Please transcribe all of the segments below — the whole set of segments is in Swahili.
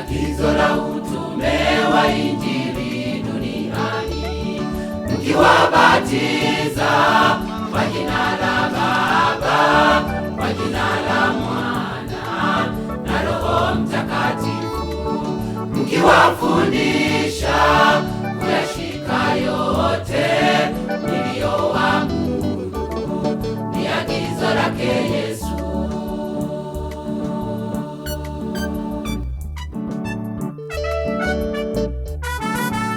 agizo la utume wa Injili duniani, mkiwabatiza kwa jina la Baba, kwa jina la Mwana na Roho Mtakatifu, mkiwafundisha kuyashika yote niliyowaamuru. Ni agizo lake Yesu.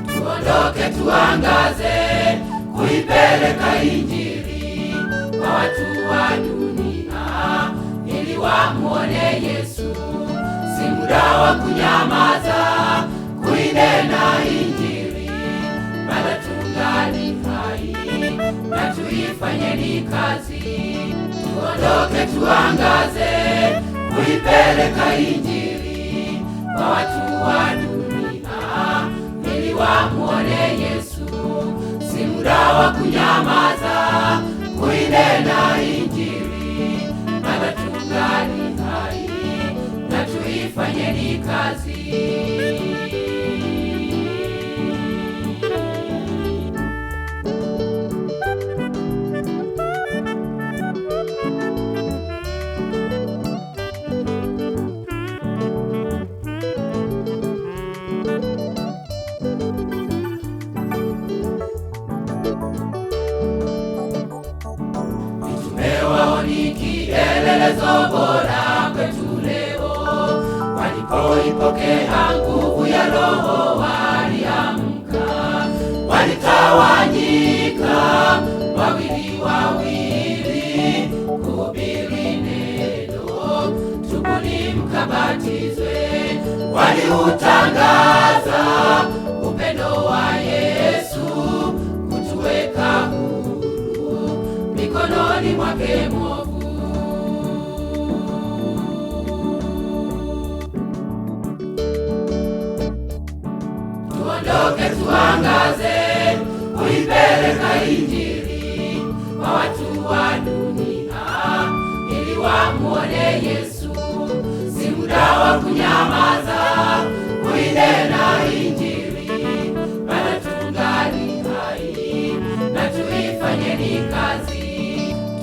Tuondoke tuangaze, kuipeleka Injili kwa watu wa dunia, ili wamuone Yesu. Si muda wa kunyamaza, kuinena Injili, bado tungali hai na tuifanyeni kazi. Tuondoke tuangaze, kuipeleka Injili kwa watu wa dunia, ili wamuone Yesu. Si muda wa kunyamaza, kuinena Injili, bado tungali hai na tuifanyeni kazi. Ni kielelezo bora kwetu leo, walipoipokea nguvu ya Roho waliamka, walitawanyika wawili wawili kuhubiri neno, tubuni mkabatizwe. Waliutangaza upendo wa Yesu, kutuweka huru mikononi mwake mwovu. Tuondoke tuangaze, kuipeleka Injili kwa watu wa dunia, ili wamuone Yesu. Si muda wa kunyamaza, kuinena Injili, bado tungali hai na tuifanyeni kazi.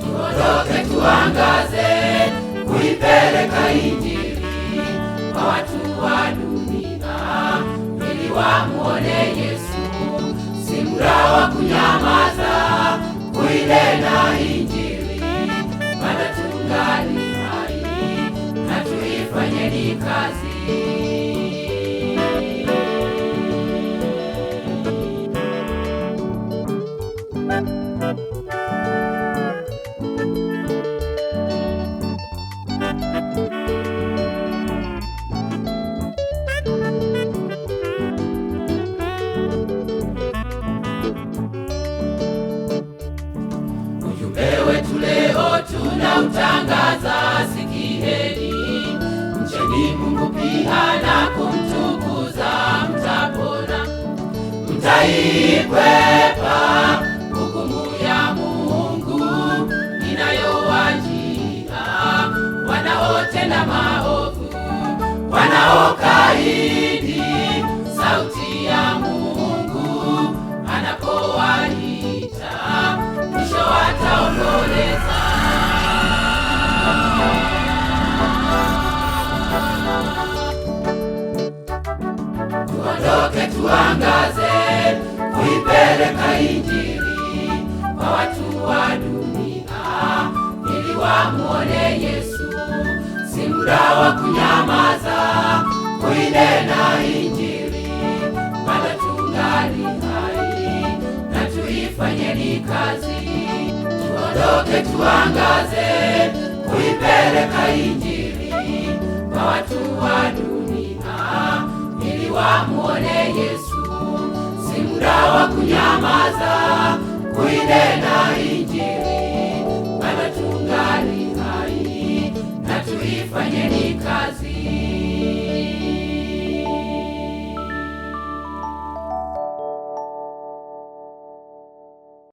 Tuondoke tuangaze, kuipeleka Injili kwa watu wa dunia, ili wamuone Yesu. Si muda wa kunyamaza, kuinena Injili, bado tungali hai na tuifanyeni kazi. Ujumbe wetu leo tunautangaza, sikieni. Mcheni Mungu pia na kumtukuza, mtapona. Mtaikwepa hukumu ya Mungu inayowajia wanaotenda maovu, wanaokaidi sauti ya Mungu anapowaita, mwisho wataomboleza. Tuondoke tuangaze, kuipeleka Injili kwa watu wa dunia, ili wamuone Yesu. Si muda wa kunyamaza, kuinena Injili, bado tungali hai na tuifanyeni kazi. Tuondoke tuangaze, kuipeleka Injili kwa watu wa dunia, ili wamuone Yesu. Si muda wa kunyamaza, kuinena Injili,